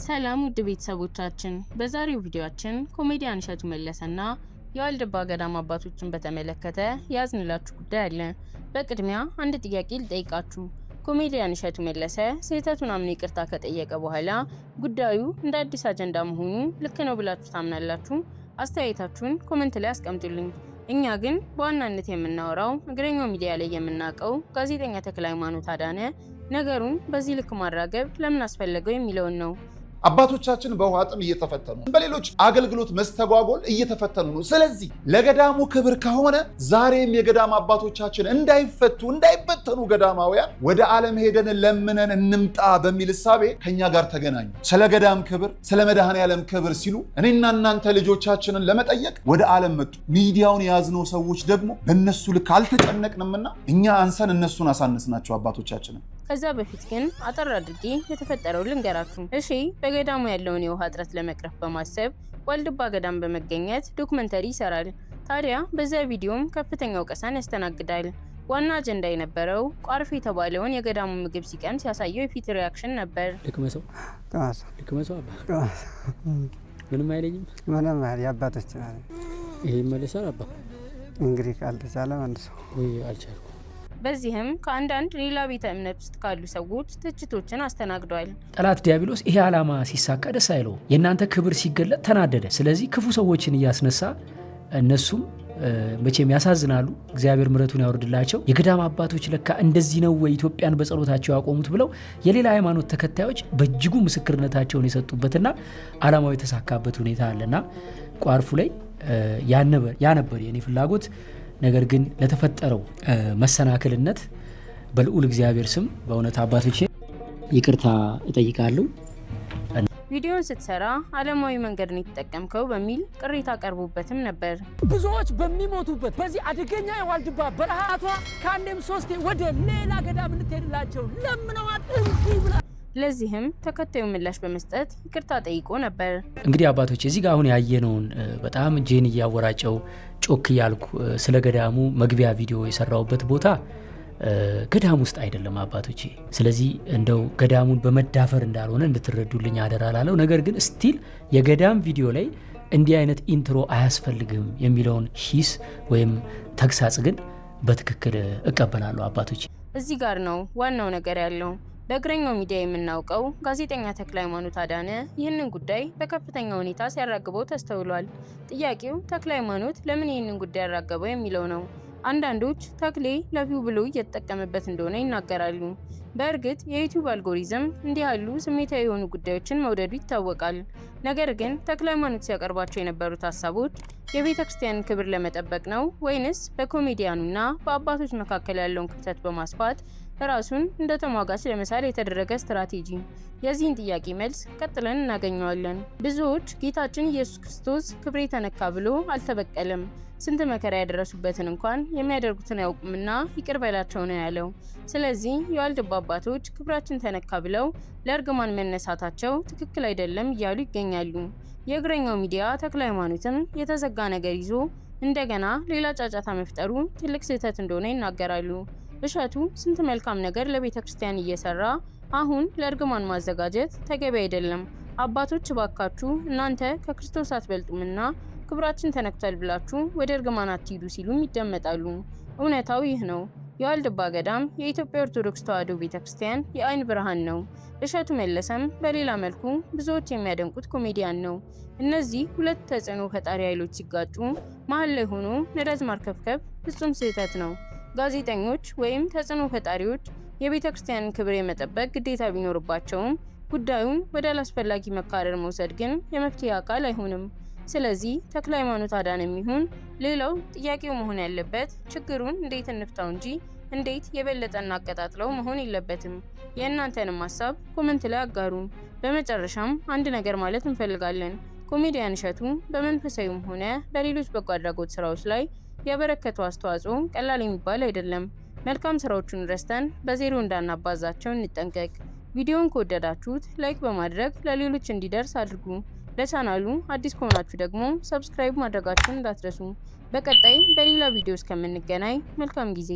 ሰላም ውድ ቤተሰቦቻችን፣ በዛሬው ቪዲዮአችን ኮሜዲያን እሸቱ መለሰና የዋልድባ ገዳም አባቶችን በተመለከተ ያዝንላችሁ ጉዳይ አለ። በቅድሚያ አንድ ጥያቄ ልጠይቃችሁ። ኮሜዲያን እሸቱ መለሰ ስህተቱን አምኖ ይቅርታ ከጠየቀ በኋላ ጉዳዩ እንደ አዲስ አጀንዳ መሆኑ ልክ ነው ብላችሁ ታምናላችሁ? አስተያየታችሁን ኮሜንት ላይ አስቀምጡልኝ። እኛ ግን በዋናነት የምናወራው እግረኛው ሚዲያ ላይ የምናውቀው ጋዜጠኛ ተክለሃይማኖት አዳነ ነገሩን በዚህ ልክ ማራገብ ለምን አስፈለገው የሚለውን ነው። አባቶቻችን በውሃ ጥም እየተፈተኑ በሌሎች አገልግሎት መስተጓጎል እየተፈተኑ ነው። ስለዚህ ለገዳሙ ክብር ከሆነ ዛሬም የገዳም አባቶቻችን እንዳይበተኑ ገዳማውያን ወደ ዓለም ሄደን ለምነን እንምጣ በሚል እሳቤ ከኛ ጋር ተገናኙ። ስለ ገዳም ክብር፣ ስለ መድኃኔዓለም ክብር ሲሉ እኔና እናንተ ልጆቻችንን ለመጠየቅ ወደ ዓለም መጡ። ሚዲያውን የያዝነው ሰዎች ደግሞ በእነሱ ልክ አልተጨነቅንምና እኛ አንሰን እነሱን አሳነስናቸው አባቶቻችንን። ከዛ በፊት ግን አጠር አድርጌ የተፈጠረው ልንገራችሁ። እሺ፣ በገዳሙ ያለውን የውሃ እጥረት ለመቅረፍ በማሰብ ዋልድባ ገዳም በመገኘት ዶክመንተሪ ይሰራል። ታዲያ በዚያ ቪዲዮም ከፍተኛ ወቀሳን ያስተናግዳል። ዋና አጀንዳ የነበረው ቋርፍ የተባለውን የገዳሙ ምግብ ሲቀምስ ያሳየው የፊት ሪያክሽን ነበር። ልክመሰው አባ ምንም አይለኝም። ምንም አይል የአባቶች ይሄ ይመለሳል አባ እንግዲህ ካልተቻለ መልሰው ወይ አልቻልኩም። በዚህም ከአንዳንድ ሌላ ቤተ እምነት ውስጥ ካሉ ሰዎች ትችቶችን አስተናግዷል። ጠላት ዲያብሎስ ይሄ ዓላማ ሲሳካ ደስ አይለው፣ የእናንተ ክብር ሲገለጥ ተናደደ። ስለዚህ ክፉ ሰዎችን እያስነሳ እነሱም መቼም ያሳዝናሉ። እግዚአብሔር ምሕረቱን ያወርድላቸው። የገዳም አባቶች ለካ እንደዚህ ነው ወይ ኢትዮጵያን በጸሎታቸው ያቆሙት ብለው የሌላ ሃይማኖት ተከታዮች በእጅጉ ምስክርነታቸውን የሰጡበትና ዓላማው የተሳካበት ሁኔታ አለና ቋርፉ ላይ ያ ነበር የኔ ፍላጎት። ነገር ግን ለተፈጠረው መሰናክልነት በልዑል እግዚአብሔር ስም በእውነት አባቶቼ ይቅርታ እጠይቃለሁ። ቪዲዮን ስትሰራ ዓለማዊ መንገድን የተጠቀምከው በሚል ቅሬታ ቀርቦበትም ነበር። ብዙዎች በሚሞቱበት በዚህ አደገኛ የዋልድባ በረሃቷ ከአንዴም ሶስቴ ወደ ሌላ ገዳም እንድትሄድላቸው ለምነዋት እንጂ ብላ ለዚህም ተከታዩ ምላሽ በመስጠት ይቅርታ ጠይቆ ነበር። እንግዲህ አባቶች እዚህ ጋር አሁን ያየነውን በጣም ጄን እያወራጨው ጮክ እያልኩ ስለ ገዳሙ መግቢያ ቪዲዮ የሰራውበት ቦታ ገዳም ውስጥ አይደለም አባቶቼ። ስለዚህ እንደው ገዳሙን በመዳፈር እንዳልሆነ እንድትረዱልኝ አደራ ላለው። ነገር ግን ስቲል የገዳም ቪዲዮ ላይ እንዲህ አይነት ኢንትሮ አያስፈልግም የሚለውን ሂስ ወይም ተግሳጽ ግን በትክክል እቀበላለሁ አባቶቼ። እዚህ ጋር ነው ዋናው ነገር ያለው። በእግረኛው ሚዲያ የምናውቀው ጋዜጠኛ ተክለሃይማኖት አዳነ ይህንን ጉዳይ በከፍተኛ ሁኔታ ሲያራግበው ተስተውሏል። ጥያቄው ተክለሃይማኖት ለምን ይህንን ጉዳይ ያራገበው የሚለው ነው። አንዳንዶች ተክሌ ለቪው ብሎ እየተጠቀመበት እንደሆነ ይናገራሉ። በእርግጥ የዩቲዩብ አልጎሪዝም እንዲህ ያሉ ስሜታዊ የሆኑ ጉዳዮችን መውደዱ ይታወቃል። ነገር ግን ተክለሃይማኖት ሲያቀርባቸው የነበሩት ሀሳቦች የቤተ ክርስቲያንን ክብር ለመጠበቅ ነው ወይንስ በኮሜዲያኑና በአባቶች መካከል ያለውን ክፍተት በማስፋት ራሱን እንደ ተሟጋች ለመሳል የተደረገ ስትራቴጂ? የዚህን ጥያቄ መልስ ቀጥለን እናገኘዋለን። ብዙዎች ጌታችን ኢየሱስ ክርስቶስ ክብሬ ተነካ ብሎ አልተበቀለም፣ ስንት መከራ ያደረሱበትን እንኳን የሚያደርጉትን ያውቁምና ይቅር በላቸው ነው ያለው። ስለዚህ የዋልድባ አባቶች ክብራችን ተነካ ብለው ለእርግማን መነሳታቸው ትክክል አይደለም እያሉ ይገኛሉ። የእግረኛው ሚዲያ ተክለሃይማኖትም የተዘጋ ነገር ይዞ እንደገና ሌላ ጫጫታ መፍጠሩ ትልቅ ስህተት እንደሆነ ይናገራሉ። እሸቱ ስንት መልካም ነገር ለቤተ ክርስቲያን እየሰራ አሁን ለእርግማን ማዘጋጀት ተገቢ አይደለም። አባቶች ባካችሁ እናንተ ከክርስቶስ አትበልጡምና ክብራችን ተነክቷል ብላችሁ ወደ እርግማን አትሂዱ ሲሉም ይደመጣሉ። እውነታው ይህ ነው። የዋልድባ ገዳም የኢትዮጵያ ኦርቶዶክስ ተዋሕዶ ቤተ ክርስቲያን የአይን ብርሃን ነው። እሸቱ መለሰም በሌላ መልኩ ብዙዎች የሚያደንቁት ኮሜዲያን ነው። እነዚህ ሁለት ተጽዕኖ ፈጣሪ ኃይሎች ሲጋጩ መሀል ላይ ሆኖ ነዳጅ ማርከፍከፍ ፍጹም ስህተት ነው። ጋዜጠኞች ወይም ተጽዕኖ ፈጣሪዎች የቤተ ክርስቲያንን ክብር የመጠበቅ ግዴታ ቢኖርባቸውም ጉዳዩን ወደ አላስፈላጊ መካረር መውሰድ ግን የመፍትሄ አካል አይሆንም። ስለዚህ ተክለሃይማኖት አዳነ የሚሆን ሌላው ጥያቄው መሆን ያለበት ችግሩን እንዴት እንፍታው እንጂ እንዴት የበለጠ እናቀጣጥለው መሆን የለበትም። የእናንተንም ሀሳብ ኮመንት ላይ አጋሩን። በመጨረሻም አንድ ነገር ማለት እንፈልጋለን። ኮሜዲያን እሸቱ በመንፈሳዊም ሆነ በሌሎች በጎ አድራጎት ስራዎች ላይ ያበረከተው አስተዋጽኦ ቀላል የሚባል አይደለም። መልካም ስራዎቹን ረስተን በዜሮ እንዳናባዛቸው እንጠንቀቅ። ቪዲዮውን ከወደዳችሁት ላይክ በማድረግ ለሌሎች እንዲደርስ አድርጉ። ለቻናሉ አዲስ ከሆናችሁ ደግሞ ሰብስክራይብ ማድረጋችሁን እንዳትረሱ። በቀጣይ በሌላ ቪዲዮ እስከምንገናኝ መልካም ጊዜ